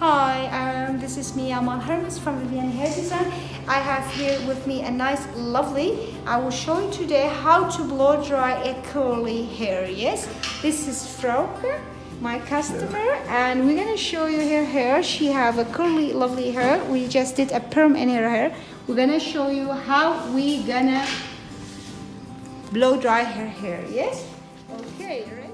Hi, this is me, Amal Hermes from Vivian Hair Design. I have here with me a nice, lovely. I will show you today how to blow dry a curly hair. Yes, this is Frauke, my customer, and we're gonna show you her hair. She have a curly, lovely hair. We just did a perm in her hair. We're gonna show you how we gonna blow dry her hair. Yes. Okay. Ready?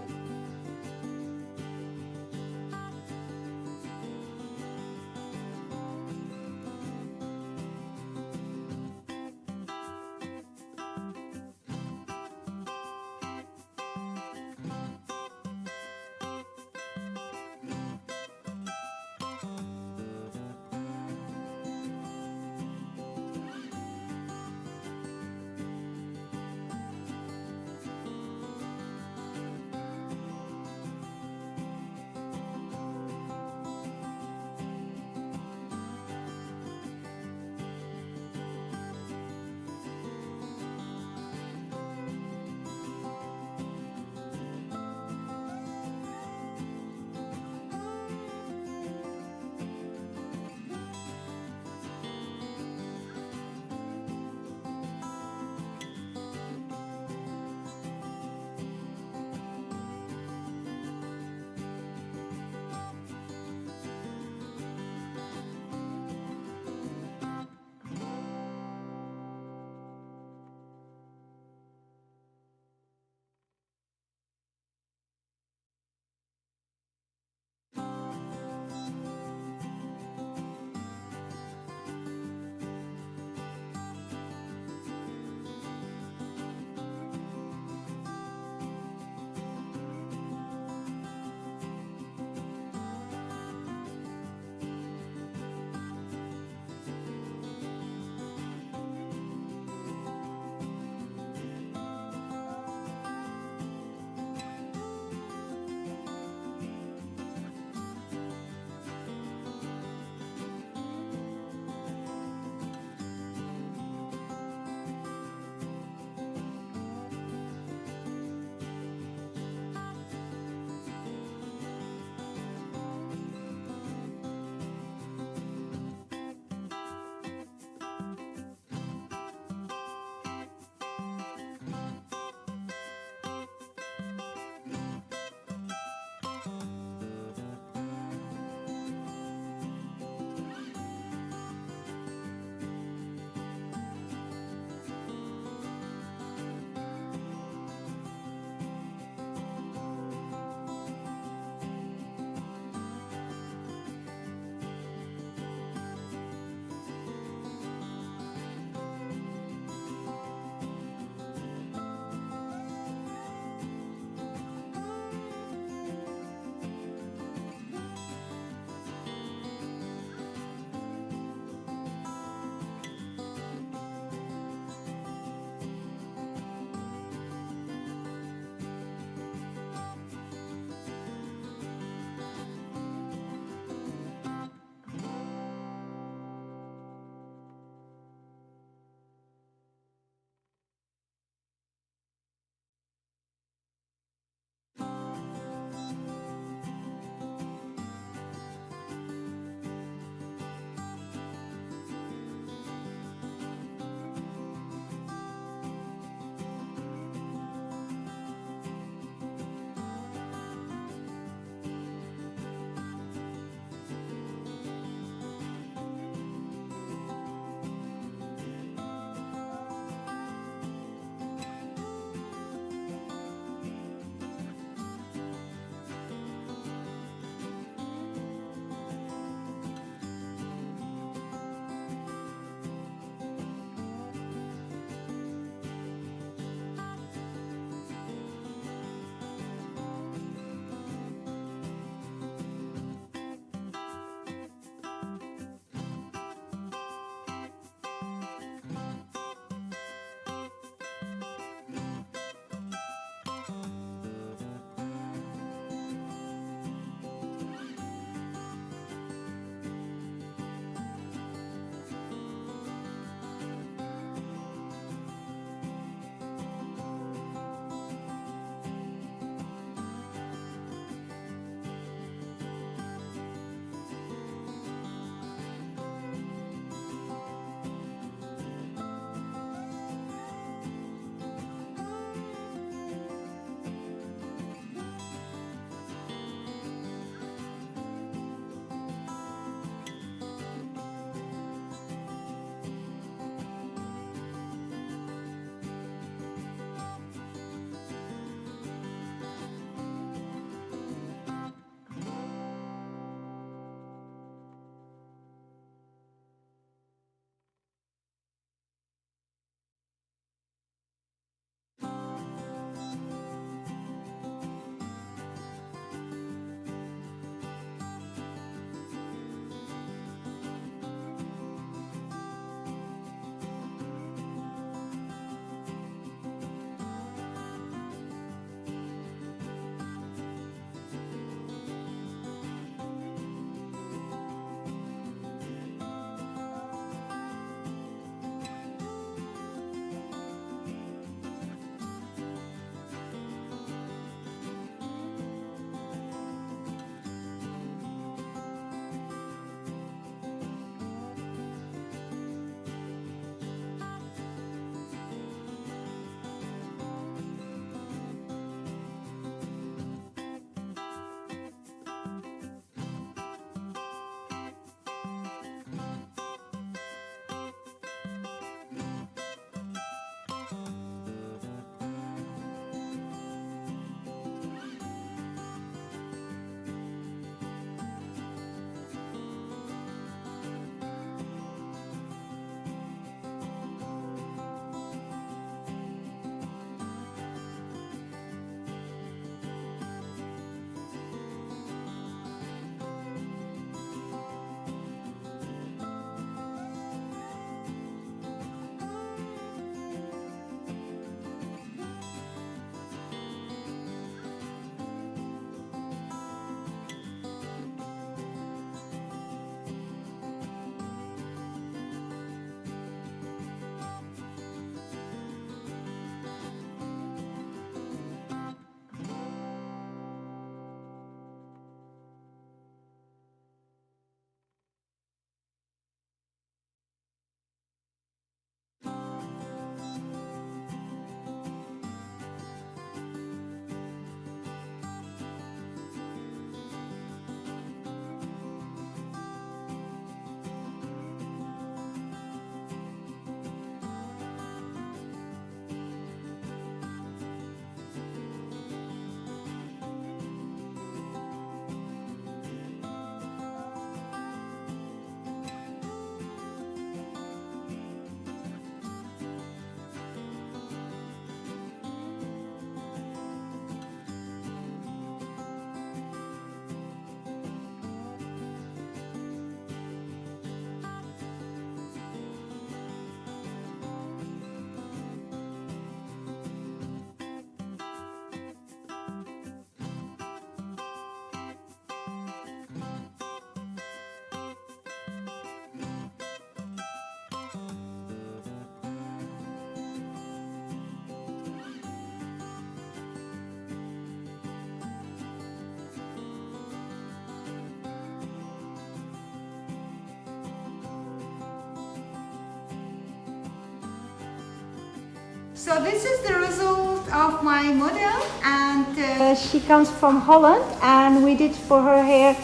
So this is the result of my model, and she comes from Holland, and we did for her hair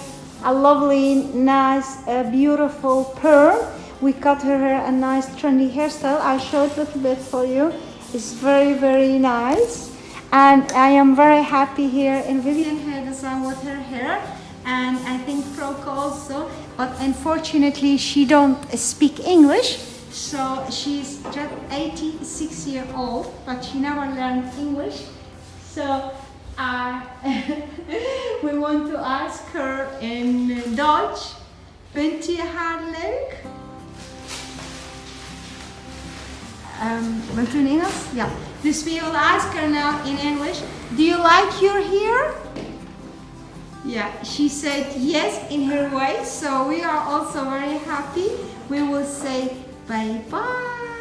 a lovely, nice, beautiful perm. We cut her hair a nice trendy hairstyle. I'll show it a little bit for you. It's very, very nice. And I am very happy here in Vivian Hair Design with her hair. And I think Frauke also. But unfortunately, she don't speak English. So she's just 86 years old, but she never learned English. So we want to ask her in Dutch. Vindt je haar leuk? Wilt u in Engels? Ja. Dus we will ask her now in English. Do you like your hair? Yeah, she said yes in her way. So we are also very happy. We will say bye bye.